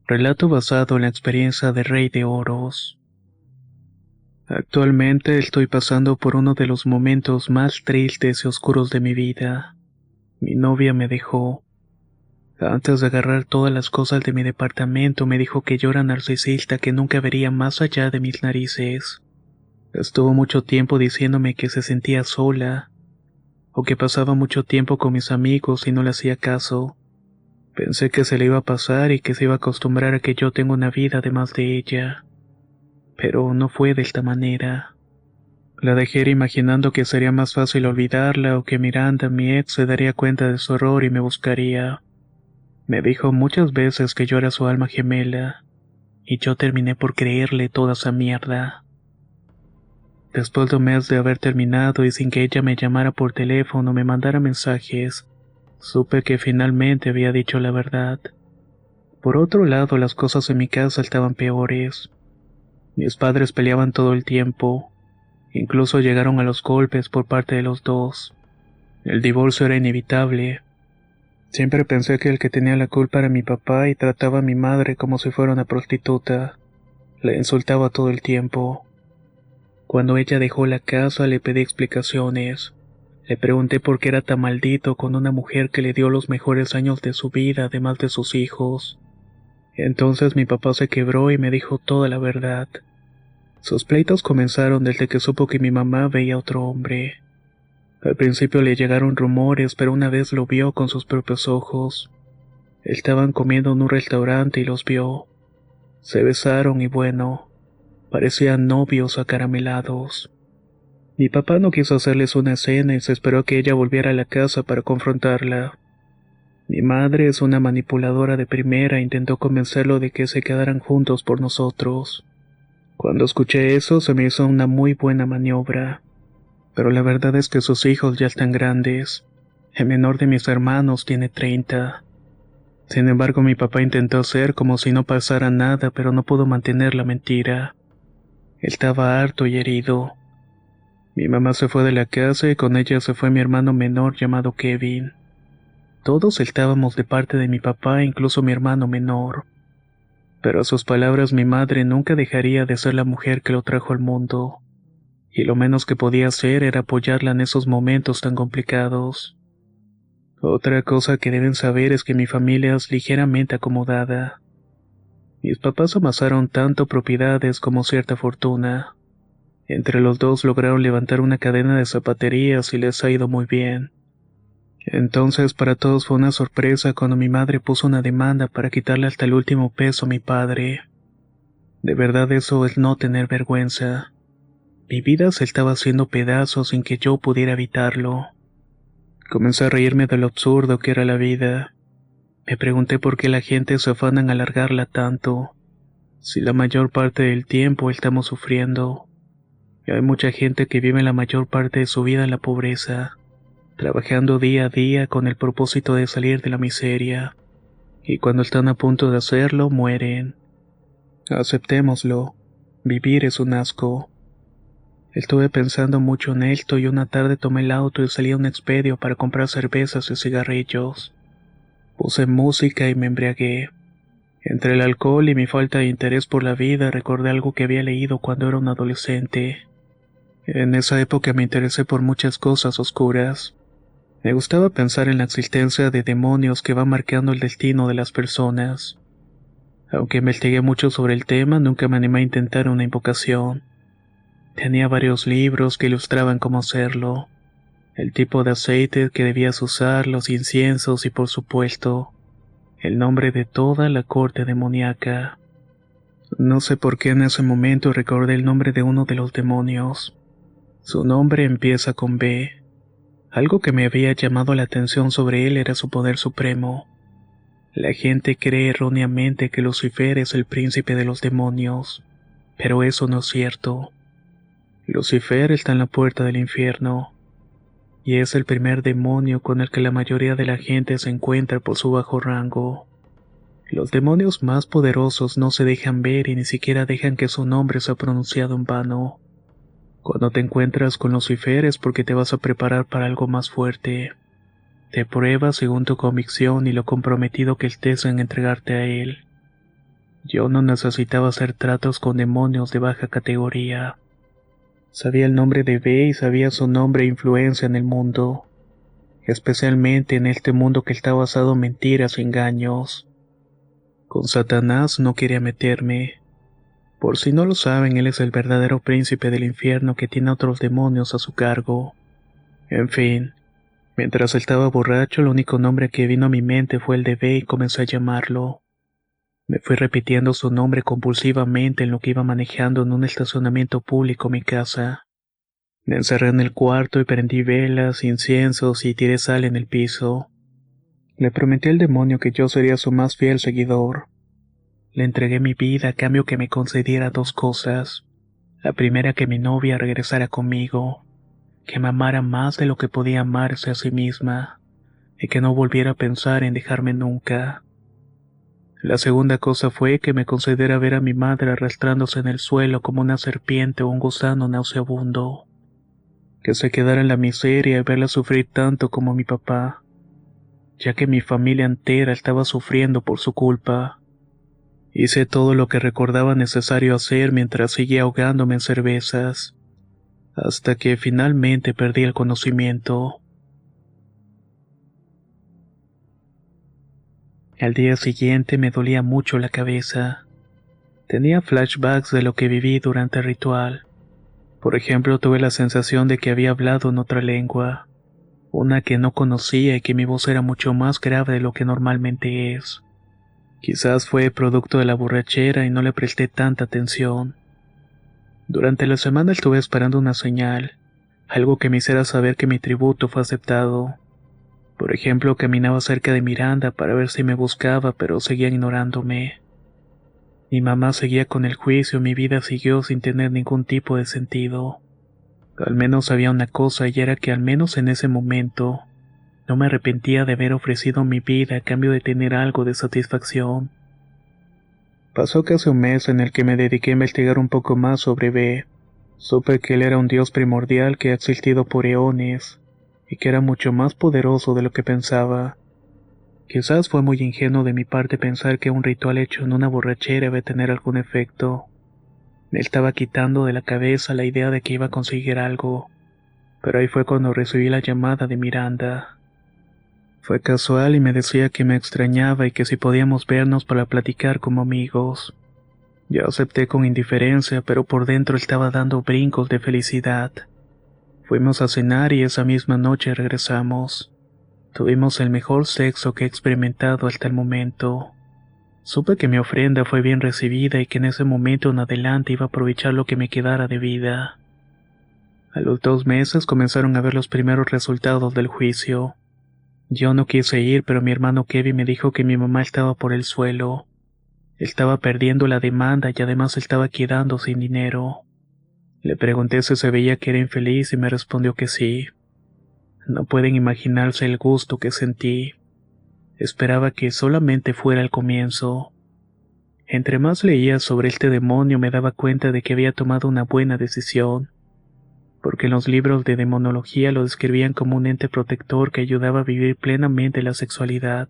Relato basado en la experiencia de Rey de Oros. Actualmente estoy pasando por uno de los momentos más tristes y oscuros de mi vida. Mi novia me dejó. Antes de agarrar todas las cosas de mi departamento me dijo que yo era narcisista, que nunca vería más allá de mis narices. Estuvo mucho tiempo diciéndome que se sentía sola, o que pasaba mucho tiempo con mis amigos y no le hacía caso. Pensé que se le iba a pasar y que se iba a acostumbrar a que yo tengo una vida además de ella. Pero no fue de esta manera. La dejé ir imaginando que sería más fácil olvidarla o que Miranda, mi ex, se daría cuenta de su error y me buscaría. Me dijo muchas veces que yo era su alma gemela, y yo terminé por creerle toda esa mierda. Después de un mes de haber terminado y sin que ella me llamara por teléfono o me mandara mensajes, supe que finalmente había dicho la verdad. Por otro lado, las cosas en mi casa estaban peores. Mis padres peleaban todo el tiempo. Incluso llegaron a los golpes por parte de los dos. El divorcio era inevitable. Siempre pensé que el que tenía la culpa era mi papá y trataba a mi madre como si fuera una prostituta. La insultaba todo el tiempo. Cuando ella dejó la casa le pedí explicaciones. Le pregunté por qué era tan maldito con una mujer que le dio los mejores años de su vida además de sus hijos. Entonces mi papá se quebró y me dijo toda la verdad. Sus pleitos comenzaron desde que supo que mi mamá veía a otro hombre. Al principio le llegaron rumores, pero una vez lo vio con sus propios ojos. Estaban comiendo en un restaurante y los vio. Se besaron y bueno, parecían novios acaramelados. Mi papá no quiso hacerles una escena y se esperó a que ella volviera a la casa para confrontarla. Mi madre es una manipuladora de primera e intentó convencerlo de que se quedaran juntos por nosotros. Cuando escuché eso se me hizo una muy buena maniobra. Pero la verdad es que sus hijos ya están grandes. El menor de mis hermanos tiene 30. Sin embargo, mi papá intentó hacer como si no pasara nada, pero no pudo mantener la mentira. Estaba harto y herido. Mi mamá se fue de la casa y con ella se fue mi hermano menor llamado Kevin. Todos estábamos de parte de mi papá, incluso mi hermano menor. Pero a sus palabras mi madre nunca dejaría de ser la mujer que lo trajo al mundo. Y lo menos que podía hacer era apoyarla en esos momentos tan complicados. Otra cosa que deben saber es que mi familia es ligeramente acomodada. Mis papás amasaron tanto propiedades como cierta fortuna. Entre los dos lograron levantar una cadena de zapaterías y les ha ido muy bien. Entonces para todos fue una sorpresa cuando mi madre puso una demanda para quitarle hasta el último peso a mi padre. De verdad eso es no tener vergüenza. Mi vida se estaba haciendo pedazos sin que yo pudiera evitarlo. Comencé a reírme de lo absurdo que era la vida. Me pregunté por qué la gente se afana en alargarla tanto, si la mayor parte del tiempo estamos sufriendo. Y hay mucha gente que vive la mayor parte de su vida en la pobreza, trabajando día a día con el propósito de salir de la miseria. Y cuando están a punto de hacerlo, mueren. Aceptémoslo. Vivir es un asco. Estuve pensando mucho en esto y una tarde tomé el auto y salí a un expedio para comprar cervezas y cigarrillos. Puse música y me embriagué. Entre el alcohol y mi falta de interés por la vida recordé algo que había leído cuando era un adolescente. En esa época me interesé por muchas cosas oscuras. Me gustaba pensar en la existencia de demonios que van marcando el destino de las personas. Aunque investigué mucho sobre el tema, nunca me animé a intentar una invocación. Tenía varios libros que ilustraban cómo hacerlo, el tipo de aceite que debías usar, los inciensos y por supuesto, el nombre de toda la corte demoníaca. No sé por qué en ese momento recordé el nombre de uno de los demonios. Su nombre empieza con B. Algo que me había llamado la atención sobre él era su poder supremo. La gente cree erróneamente que Lucifer es el príncipe de los demonios, pero eso no es cierto. Lucifer está en la puerta del infierno, y es el primer demonio con el que la mayoría de la gente se encuentra por su bajo rango. Los demonios más poderosos no se dejan ver y ni siquiera dejan que su nombre sea pronunciado en vano. Cuando te encuentras con Lucifer es porque te vas a preparar para algo más fuerte. Te pruebas según tu convicción y lo comprometido que estés en entregarte a él. Yo no necesitaba hacer tratos con demonios de baja categoría. Sabía el nombre de B y sabía su nombre e influencia en el mundo, especialmente en este mundo que está basado en mentiras y engaños. Con Satanás no quería meterme. Por si no lo saben, él es el verdadero príncipe del infierno que tiene a otros demonios a su cargo. En fin, mientras estaba borracho, el único nombre que vino a mi mente fue el de B y comencé a llamarlo. Me fui repitiendo su nombre compulsivamente en lo que iba manejando en un estacionamiento público mi casa. Me encerré en el cuarto y prendí velas, inciensos y tiré sal en el piso. Le prometí al demonio que yo sería su más fiel seguidor. Le entregué mi vida a cambio que me concediera dos cosas. La primera, que mi novia regresara conmigo, que me amara más de lo que podía amarse a sí misma, y que no volviera a pensar en dejarme nunca. La segunda cosa fue que me concediera ver a mi madre arrastrándose en el suelo como una serpiente o un gusano nauseabundo. Que se quedara en la miseria y verla sufrir tanto como mi papá, ya que mi familia entera estaba sufriendo por su culpa. Hice todo lo que recordaba necesario hacer mientras seguía ahogándome en cervezas, hasta que finalmente perdí el conocimiento. Al día siguiente me dolía mucho la cabeza. Tenía flashbacks de lo que viví durante el ritual. Por ejemplo, tuve la sensación de que había hablado en otra lengua, una que no conocía y que mi voz era mucho más grave de lo que normalmente es. Quizás fue producto de la borrachera y no le presté tanta atención. Durante la semana estuve esperando una señal, algo que me hiciera saber que mi tributo fue aceptado. Por ejemplo, caminaba cerca de Miranda para ver si me buscaba, pero seguía ignorándome. Mi mamá seguía con el juicio, mi vida siguió sin tener ningún tipo de sentido. Al menos había una cosa, y era que al menos en ese momento no me arrepentía de haber ofrecido mi vida a cambio de tener algo de satisfacción. Pasó casi un mes en el que me dediqué a investigar un poco más sobre B. Supe que él era un dios primordial que ha existido por eones, y que era mucho más poderoso de lo que pensaba. Quizás fue muy ingenuo de mi parte pensar que un ritual hecho en una borrachera iba a tener algún efecto. Me estaba quitando de la cabeza la idea de que iba a conseguir algo, pero ahí fue cuando recibí la llamada de Miranda. Fue casual y me decía que me extrañaba y que si podíamos vernos para platicar como amigos. Yo acepté con indiferencia, pero por dentro estaba dando brincos de felicidad. Fuimos a cenar y esa misma noche regresamos. Tuvimos el mejor sexo que he experimentado hasta el momento. Supe que mi ofrenda fue bien recibida y que en ese momento en adelante iba a aprovechar lo que me quedara de vida. A los 2 meses comenzaron a ver los primeros resultados del juicio. Yo no quise ir, pero mi hermano Kevin me dijo que mi mamá estaba por el suelo. Estaba perdiendo la demanda y además estaba quedando sin dinero. Le pregunté si se veía que era infeliz y me respondió que sí. No pueden imaginarse el gusto que sentí. Esperaba que solamente fuera el comienzo. Entre más leía sobre este demonio me daba cuenta de que había tomado una buena decisión, porque en los libros de demonología lo describían como un ente protector que ayudaba a vivir plenamente la sexualidad.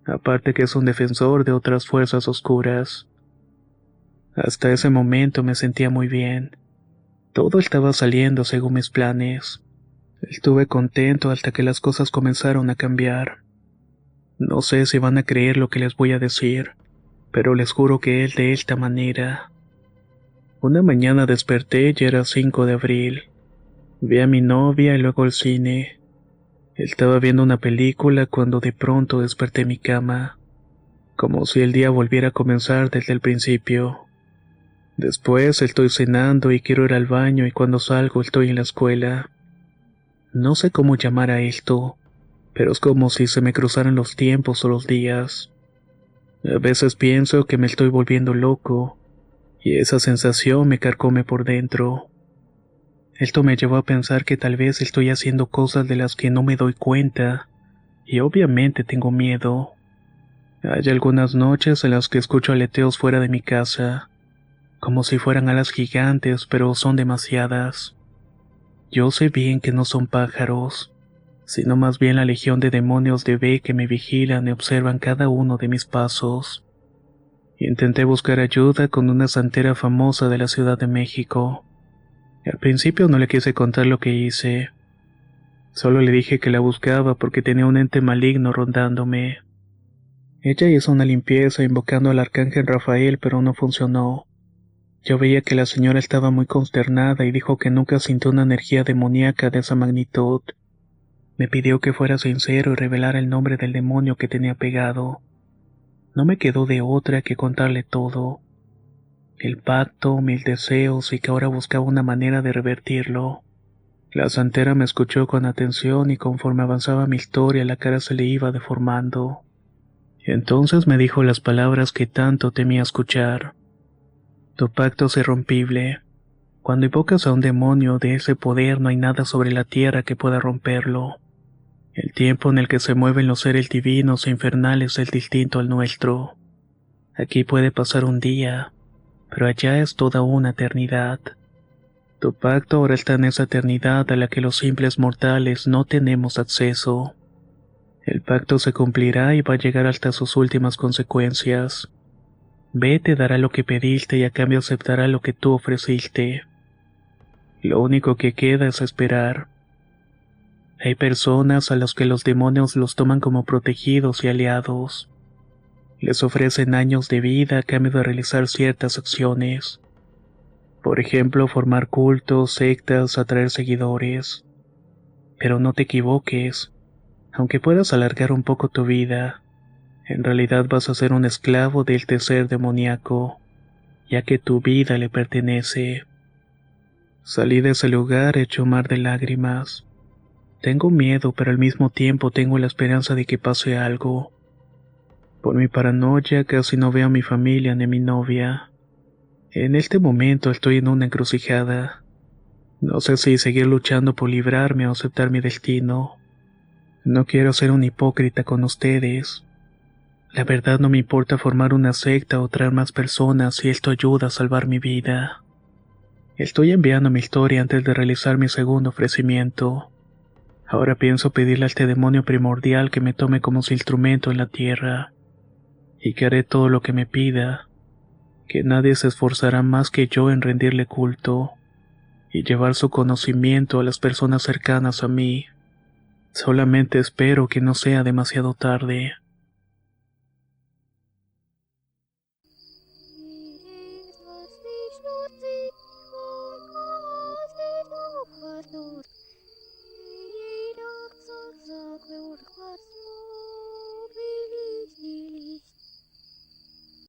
Aparte que es un defensor de otras fuerzas oscuras. Hasta ese momento me sentía muy bien. Todo estaba saliendo según mis planes. Estuve contento hasta que las cosas comenzaron a cambiar. No sé si van a creer lo que les voy a decir, pero les juro que es de esta manera. Una mañana desperté y era 5 de abril. Vi a mi novia y luego al cine. Estaba viendo una película cuando de pronto desperté en mi cama, como si el día volviera a comenzar desde el principio. Después estoy cenando y quiero ir al baño y cuando salgo estoy en la escuela. No sé cómo llamar a esto, pero es como si se me cruzaran los tiempos o los días. A veces pienso que me estoy volviendo loco, y esa sensación me carcome por dentro. Esto me llevó a pensar que tal vez estoy haciendo cosas de las que no me doy cuenta, y obviamente tengo miedo. Hay algunas noches en las que escucho aleteos fuera de mi casa, como si fueran alas gigantes, pero son demasiadas. Yo sé bien que no son pájaros, sino más bien la legión de demonios de B que me vigilan y observan cada uno de mis pasos. Intenté buscar ayuda con una santera famosa de la Ciudad de México. Al principio no le quise contar lo que hice. Solo le dije que la buscaba porque tenía un ente maligno rondándome. Ella hizo una limpieza invocando al arcángel Rafael, pero no funcionó. Yo veía que la señora estaba muy consternada y dijo que nunca sintió una energía demoníaca de esa magnitud. Me pidió que fuera sincero y revelara el nombre del demonio que tenía pegado. No me quedó de otra que contarle todo. El pacto, mis deseos y que ahora buscaba una manera de revertirlo. La santera me escuchó con atención y conforme avanzaba mi historia la cara se le iba deformando. Entonces me dijo las palabras que tanto temía escuchar. Tu pacto es irrompible. Cuando invocas a un demonio de ese poder no hay nada sobre la tierra que pueda romperlo. El tiempo en el que se mueven los seres divinos e infernales es distinto al nuestro. Aquí puede pasar un día, pero allá es toda una eternidad. Tu pacto ahora está en esa eternidad a la que los simples mortales no tenemos acceso. El pacto se cumplirá y va a llegar hasta sus últimas consecuencias. Ve, te dará lo que pediste y a cambio aceptará lo que tú ofreciste. Lo único que queda es esperar. Hay personas a las que los demonios los toman como protegidos y aliados. Les ofrecen años de vida a cambio de realizar ciertas acciones. Por ejemplo, formar cultos, sectas, atraer seguidores. Pero no te equivoques. Aunque puedas alargar un poco tu vida, en realidad vas a ser un esclavo del ser demoníaco, ya que tu vida le pertenece. Salí de ese lugar hecho mar de lágrimas. Tengo miedo, pero al mismo tiempo tengo la esperanza de que pase algo. Por mi paranoia casi no veo a mi familia ni a mi novia. En este momento estoy en una encrucijada. No sé si seguir luchando por librarme o aceptar mi destino. No quiero ser un hipócrita con ustedes. La verdad no me importa formar una secta o traer más personas si esto ayuda a salvar mi vida. Estoy enviando mi historia antes de realizar mi segundo ofrecimiento. Ahora pienso pedirle a este demonio primordial que me tome como su instrumento en la tierra, y que haré todo lo que me pida, que nadie se esforzará más que yo en rendirle culto, y llevar su conocimiento a las personas cercanas a mí. Solamente espero que no sea demasiado tarde.